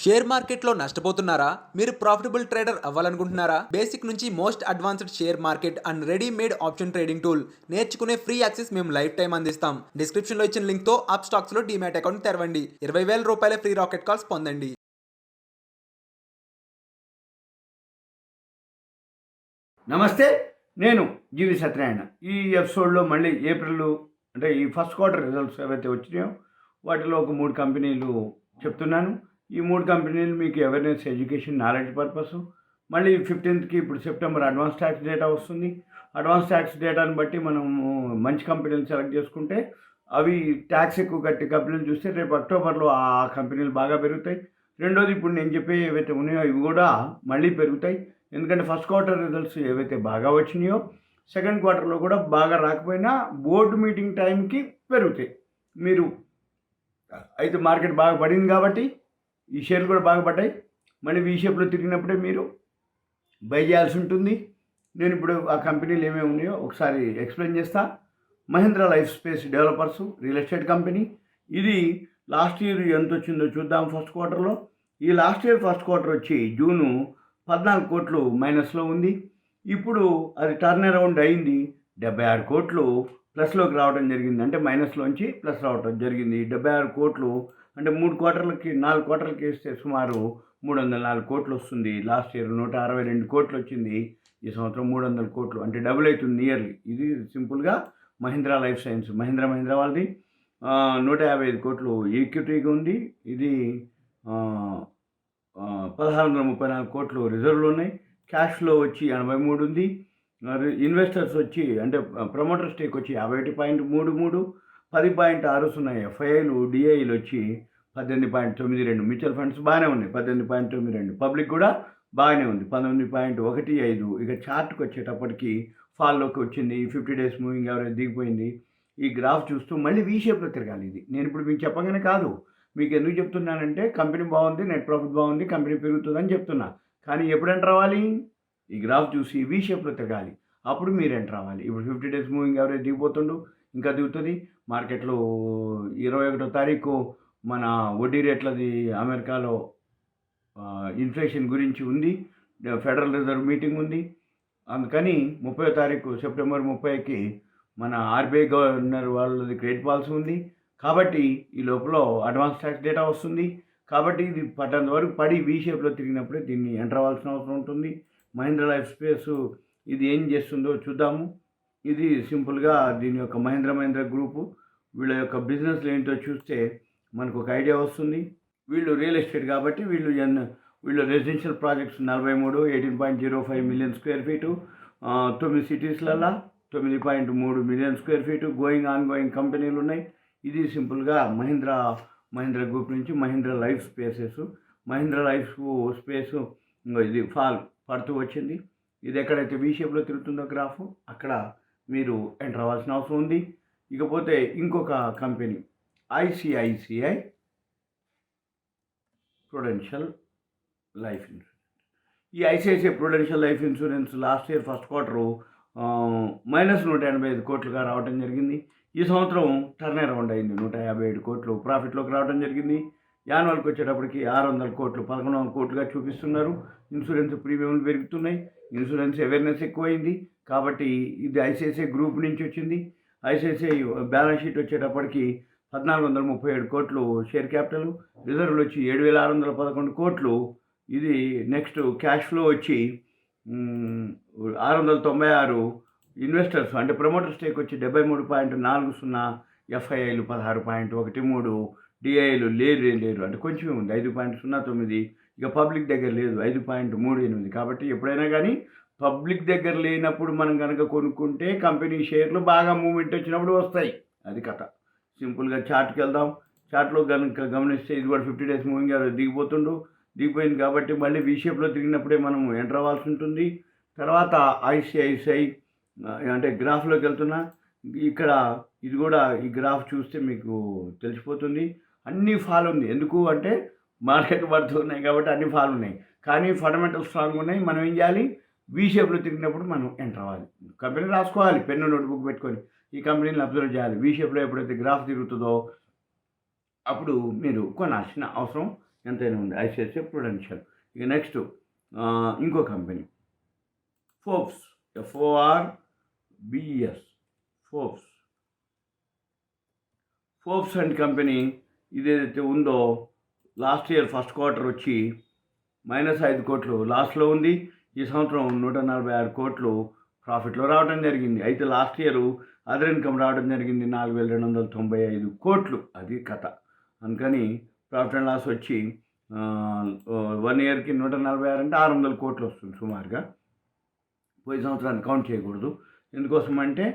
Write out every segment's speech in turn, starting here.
Share మార్కెట్లో నష్టపోతున్నారా? మీరు profitable trader అవ్వాలనుకుంటున్నారా? Basic నుంచి most advanced share market and readymade option trading tool నేర్చుకునే free access మేము లైఫ్ టైం అందిస్తాం. డిస్క్రిప్షన్లో ఇచ్చిన లింక్తో అప్స్టాక్స్లో డీమ్యాట్ అకౌంట్ తెరవండి. 20,000 రూపాయల ఫ్రీ రాకెట్ కాల్స్ పొందండి. నమస్తే, నేను GVSatyanarayana. ఈ ఎపిసోడ్లో మళ్ళీ ఏప్రిల్ అంటే ఈ ఫస్ట్ క్వార్టర్ రిజల్ట్స్ ఏవైతే వచ్చినాయో వాటిలో ఒక 3 కంపెనీలు చెప్తున్నాను. ఈ 3 కంపెనీలు మీకు అవేర్నెస్, ఎడ్యుకేషన్, నాలెడ్జ్ పర్పస్. మళ్ళీ 15th ఇప్పుడు సెప్టెంబర్ అడ్వాన్స్ ట్యాక్స్ డేటా వస్తుంది. అడ్వాన్స్ ట్యాక్స్ డేటాను బట్టి మనము మంచి కంపెనీలు సెలెక్ట్ చేసుకుంటే అవి ట్యాక్స్ ఎక్కువ కట్టి కంపెనీలు చూస్తే రేపు అక్టోబర్లో ఆ కంపెనీలు బాగా పెరుగుతాయి. రెండోది ఇప్పుడు నేను చెప్పే ఏవైతే ఉన్నాయో ఇవి కూడా మళ్ళీ పెరుగుతాయి. ఎందుకంటే ఫస్ట్ క్వార్టర్ రిజల్ట్స్ ఏవైతే బాగా వచ్చినాయో సెకండ్ క్వార్టర్లో కూడా బాగా రాకపోయినా బోర్డు మీటింగ్ టైంకి పెరుగుతాయి. మీరు అయితే మార్కెట్ బాగా పడింది కాబట్టి ఈ షేర్లు కూడా బాగా పడ్డాయి. మళ్ళీ వీ షేప్లో తిరిగినప్పుడే మీరు బై చేయాల్సి ఉంటుంది. నేను ఇప్పుడు ఆ కంపెనీలు ఏమేమి ఉన్నాయో ఒకసారి ఎక్స్ప్లెయిన్ చేస్తా. Mahindra life space developers real estate company. ఇది లాస్ట్ ఇయర్ ఎంత వచ్చిందో చూద్దాం. ఫస్ట్ క్వార్టర్లో ఈ లాస్ట్ ఇయర్ ఫస్ట్ క్వార్టర్ వచ్చి జూను 14 కోట్లు మైనస్లో ఉంది. ఇప్పుడు అది టర్న్ అరౌండ్ అయింది. 76 కోట్లు ప్లస్లోకి రావడం జరిగింది. అంటే మైనస్లోంచి ప్లస్ రావడం జరిగింది. 76 కోట్లు అంటే 3 క్వార్టర్లకి 4 క్వార్టర్లకి వేస్తే సుమారు 304 కోట్లు వస్తుంది. లాస్ట్ ఇయర్ 162 కోట్లు వచ్చింది. ఈ సంవత్సరం 300 కోట్లు అంటే డబుల్ అవుతుంది నియర్లీ. ఇది సింపుల్గా మహీంద్రా లైఫ్ సైన్స్ మహీంద్రా వాళ్ళది 155 కోట్లు ఈక్విటీగా ఉంది. ఇది 1634 కోట్లు రిజర్వ్లు ఉన్నాయి. క్యాష్ ఫ్లో వచ్చి 83 ఉంది. ఇన్వెస్టర్స్ వచ్చి అంటే ప్రమోటర్ స్టేక్ వచ్చి 51.33, 10.60 ఎఫ్ఐఐలు, డిఐలు వచ్చి 18.92. మ్యూచువల్ ఫండ్స్ బాగానే ఉన్నాయి 18.92. పబ్లిక్ కూడా బాగానే ఉంది 19.15. ఇక చార్ట్కి వచ్చేటప్పటికి ఫాల్లోకి వచ్చింది. 50 డేస్ మూవింగ్ యావరేజ్ దిగిపోయింది. ఈ గ్రాఫ్ చూస్తూ మళ్ళీ వీ షేప్లో తిరగాలి. ఇది నేను ఇప్పుడు మీకు చెప్పగానే కాదు, మీకు ఎందుకు చెప్తున్నానంటే కంపెనీ బాగుంది, నెట్ ప్రాఫిట్ బాగుంది, కంపెనీ పెరుగుతుందని చెప్తున్నా. కానీ ఎప్పుడు ఎంటర్ అవ్వాలి? ఈ గ్రాఫ్ చూసి వీ షేప్లో తిరగాలి, అప్పుడు మీరు ఎంటర్ అవ్వాలి. ఇప్పుడు 50 డేస్ మూవింగ్ యావరేజ్ దిగిపోతుండు, ఇంకా దిగుతుంది. మార్కెట్లో 21వ తారీఖు మన వడ్డీ రేట్లది అమెరికాలో ఇన్ఫ్లేషన్ గురించి ఉంది. ఫెడరల్ రిజర్వ్ మీటింగ్ ఉంది. అందుకని 30వ తారీఖు సెప్టెంబర్ 30కి మన ఆర్బీఐ గవర్నర్ వాళ్ళది క్రెడిట్ పాలసీ ఉంది. కాబట్టి ఈ లోపల అడ్వాన్స్ ట్యాక్స్ డేటా వస్తుంది. కాబట్టి ఇది పడ్డంత వరకు పడి వీ షేప్లో తిరిగినప్పుడే దీన్ని ఎంటర్ అవ్వాల్సిన అవసరం ఉంటుంది. మహీంద్రా లైఫ్ స్పేస్ ఇది ఏం చేస్తుందో చూద్దాము. ఇది సింపుల్గా దీని యొక్క మహీంద్రా గ్రూపు వీళ్ళ యొక్క బిజినెస్లు ఏంటో చూస్తే మనకు ఒక ఐడియా వస్తుంది. వీళ్ళు రియల్ ఎస్టేట్ కాబట్టి వీళ్ళు residential projects 43, 18.05 million square feet, 9 సిటీస్లలో 9.3 million square feet going కంపెనీలు ఉన్నాయి. ఇది సింపుల్గా మహీంద్రా గ్రూప్ నుంచి మహీంద్రా లైఫ్ స్పేస్ ఇది ఫాల్ పడుతూ వచ్చింది. ఇది ఎక్కడైతే వీ షేప్లో తిరుగుతుందో గ్రాఫ్ అక్కడ మీరు ఎంటర్ అవ్వాల్సిన అవసరం ఉంది. ఇకపోతే ఇంకొక company ICICI prudential life insurance. ఈ ICICI prudential life insurance last year first quarter -185 కోట్లుగా రావడం జరిగింది. ఈ సంవత్సరం టర్న్ అరౌండ్ అయింది. 157 కోట్లు ప్రాఫిట్లోకి రావడం జరిగింది. యాన్యువల్కి వచ్చేటప్పటికి 600 కోట్లు 1100 కోట్లుగా చూపిస్తున్నారు. ఇన్సూరెన్స్ ప్రీమియంలు పెరుగుతున్నాయి. ఇన్సూరెన్స్ అవేర్నెస్ ఎక్కువైంది. కాబట్టి ఇది ఐసిఐసిఐ గ్రూప్ నుంచి వచ్చింది. ఐసిఐసిఐ బ్యాలెన్స్ షీట్ వచ్చేటప్పటికి 1437 కోట్లు షేర్ క్యాపిటల్, రిజర్వ్లు వచ్చి 7611 కోట్లు. ఇది నెక్స్ట్ క్యాష్ ఫ్లో వచ్చి 696. ఇన్వెస్టర్స్ అంటే ప్రమోటర్ స్టేక్ వచ్చి 73.40, ఎఫ్ఐఐలు 16.13, డిఐలు లేరు అంటే కొంచెమే ఉంది 5.09. ఇక పబ్లిక్ దగ్గర లేదు 5.38. కాబట్టి ఎప్పుడైనా కానీ పబ్లిక్ దగ్గర లేనప్పుడు మనం కనుక కొనుక్కుంటే కంపెనీ షేర్లు బాగా మూవ్మెంట్ వచ్చినప్పుడు వస్తాయి. అది కథ. సింపుల్గా చార్ట్కి వెళ్దాం. చార్ట్లో కనుక గమనిస్తే ఇది కూడా 50 డేస్ మూవింగ్ యావరేజ్ దిగిపోయింది. కాబట్టి మళ్ళీ వీ షేప్లో తిరిగినప్పుడే మనం ఎంటర్ అవ్వాల్సి ఉంటుంది. తర్వాత ఐసిఐసిఐ అంటే గ్రాఫ్లోకి వెళ్తున్నా. ఇక్కడ ఇది కూడా ఈ గ్రాఫ్ చూస్తే మీకు తెలిసిపోతుంది. అన్నీ ఫాల్ ఉంది. ఎందుకు అంటే మార్కెట్ పడుతున్నాయి కాబట్టి అన్ని ఫాల్ ఉన్నాయి. కానీ ఫండమెంటల్ స్ట్రాంగ్ ఉన్నాయి. మనం ఏం చేయాలి? వీ షేప్లో తిరిగినప్పుడు మనం ఎంటర్ అవ్వాలి. కంపెనీ రాసుకోవాలి, పెన్ను నోట్బుక్ పెట్టుకొని ఈ కంపెనీని అబ్జర్వ్ చేయాలి. వీ షేప్లో ఎప్పుడైతే గ్రాఫ్ తిరుగుతుందో అప్పుడు మీరు కొనాల్సిన అవసరం ఎంతైనా ఉంది. ICICI prudential. ఇక నెక్స్ట్ ఇంకో company Forbes, FORBES, Forbes and company ఇదేదైతే ఉందో లాస్ట్ ఇయర్ ఫస్ట్ క్వార్టర్ వచ్చి -5 కోట్లు లాస్లో ఉంది. ఈ సంవత్సరం 146 కోట్లు ప్రాఫిట్లో రావడం జరిగింది. అయితే లాస్ట్ ఇయర్ అదర్ ఇన్కమ్ రావడం జరిగింది 4,295 కోట్లు. అది కథ. అందుకని ప్రాఫిట్ అండ్ లాస్ వచ్చి 1 ఇయర్కి 146 అంటే 600 కోట్లు వస్తుంది సుమారుగా. పోయిన సంవత్సరాన్ని కౌంట్ చేయకూడదు. ఎందుకోసం అంటే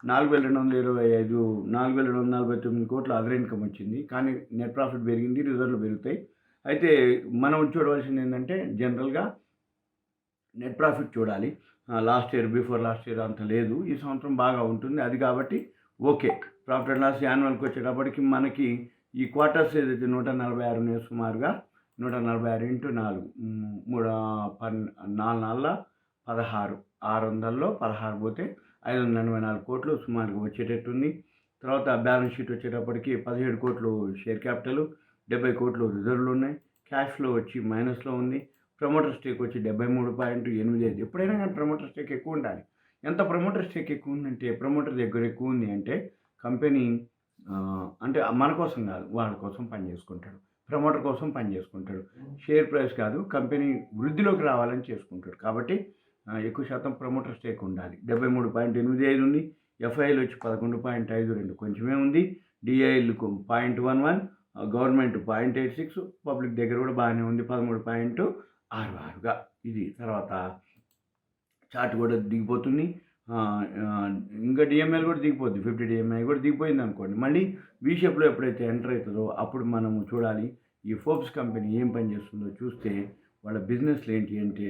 4,249 కోట్లు అదర్ ఇన్కమ్ వచ్చింది. కానీ నెట్ ప్రాఫిట్ పెరిగింది, రిజర్వ్లు పెరుగుతాయి. అయితే మనం చూడవలసింది ఏంటంటే జనరల్గా నెట్ ప్రాఫిట్ చూడాలి. Last year before last year అంత లేదు. ఈ సంవత్సరం బాగా ఉంటుంది. అది కాబట్టి ఓకే. ప్రాఫిట్ అండ్ లాస్ యాన్యువల్కి వచ్చేటప్పటికి మనకి ఈ క్వార్టర్స్ ఏదైతే 146 ఉన్నాయి సుమారుగా 146 ఇంటూ 4 4 16 600లో 16 పోతే 584 కోట్లు సుమారుగా వచ్చేటట్టుంది. తర్వాత బ్యాలెన్స్ షీట్ వచ్చేటప్పటికి 17 కోట్లు షేర్ క్యాపిటల్, 70 కోట్లు రిజర్వ్లు ఉన్నాయి. క్యాష్ ఫ్లో వచ్చి మైనస్లో ఉంది. ప్రమోటర్ స్టేక్ వచ్చి 73.85. ఎప్పుడైనా కానీ ప్రమోటర్ స్టేక్ ఎక్కువ ఉండాలి. ఎంత ప్రమోటర్ స్టేక్ ఎక్కువ ఉందంటే ప్రమోటర్ దగ్గర ఎక్కువ ఉంది అంటే కంపెనీ అంటే మన కోసం కాదు, వాళ్ళ కోసం పనిచేసుకుంటాడు, ప్రమోటర్ కోసం పనిచేసుకుంటాడు. షేర్ ప్రైస్ కాదు, కంపెనీ వృద్ధిలోకి రావాలని చేసుకుంటాడు. కాబట్టి ఎక్కువ శాతం ప్రమోటర్ స్టేక్ ఉండాలి. 73.85 ఉంది. ఎఫ్ఐఎల్ వచ్చి 11.52, కొంచెమే ఉంది. డిఐఎల్కు 0.11, గవర్నమెంట్ 0.86, పబ్లిక్ దగ్గర కూడా బాగానే ఉంది 13.66గా. ఇది తర్వాత చార్ట్ కూడా దిగిపోతుంది. ఇంకా డిఎంఐలు కూడా దిగిపోద్ది. 50 డిఎంఐ కూడా దిగిపోయింది అనుకోండి. మళ్ళీ వి షేప్లో ఎప్పుడైతే ఎంటర్ అవుతుందో అప్పుడు మనము చూడాలి ఈ ఫోర్బ్స్ కంపెనీ ఏం పని చేస్తుందో. చూస్తే వాళ్ళ బిజినెస్లు ఏంటి అంటే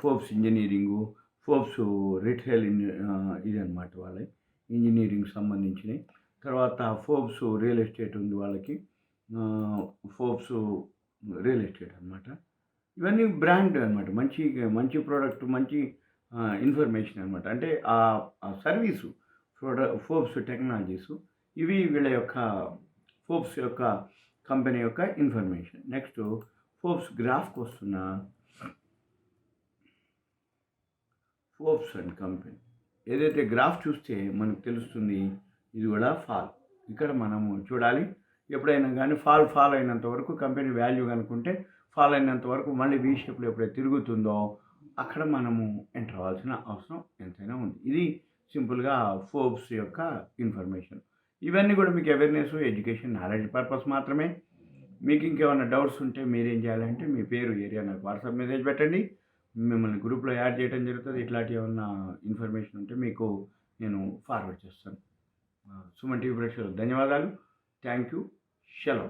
ఫోర్బ్స్ ఇంజనీరింగు, ఫోర్బ్స్ రిటైల్ ఇది అనమాట వాళ్ళ ఇంజనీరింగ్ సంబంధించినవి. తర్వాత ఫోర్బ్స్ రియల్ ఎస్టేట్ ఉంది వాళ్ళకి, ఫోర్బ్స్ రియల్ ఎస్టేట్ అనమాట. ఇవన్నీ బ్రాండ్ అనమాట. మంచి ప్రోడక్ట్, మంచి ఇన్ఫర్మేషన్ అనమాట. అంటే ఆ సర్వీసు ఫోర్బ్స్ టెక్నాలజీసు. ఇవి వీళ్ళ యొక్క ఫోర్బ్స్ యొక్క కంపెనీ యొక్క ఇన్ఫర్మేషన్. నెక్స్ట్ ఫోర్బ్స్ గ్రాఫ్కి వస్తున్న ఫోర్బ్స్ అండ్ కంపెనీ ఏదైతే గ్రాఫ్ చూస్తే మనకు తెలుస్తుంది ఇది కూడా ఫాల్. ఇక్కడ మనము చూడాలి ఎప్పుడైనా కానీ ఫాల్ అయినంత వరకు కంపెనీ వాల్యూ కనుకుంటే ఫాల్ అయినంత వరకు మళ్ళీ వీ షేప్లో ఎప్పుడైతే తిరుగుతుందో అక్కడ మనము ఎంటర్ అవ్వాల్సిన అవసరం ఎంతైనా ఉంది. ఇది సింపుల్గా ఫోర్బ్స్ యొక్క ఇన్ఫర్మేషన్. ఇవన్నీ కూడా మీకు అవేర్నెస్, ఎడ్యుకేషన్, నాలెడ్జ్ పర్పస్ మాత్రమే. మీకు ఇంకేమైనా డౌట్స్ ఉంటే మీరేం చేయాలంటే మీ పేరు, ఏరియా నాకు వాట్సాప్ మెసేజ్ పెట్టండి. మిమ్మల్ని గ్రూప్లో యాడ్ చేయడం జరుగుతుంది. ఇట్లాంటి ఏమన్నా ఇన్ఫర్మేషన్ ఉంటే మీకు నేను ఫార్వర్డ్ చేస్తాను. సుమన్ టీవీ ప్రేక్షకులకు ధన్యవాదాలు. Thank you. షలో.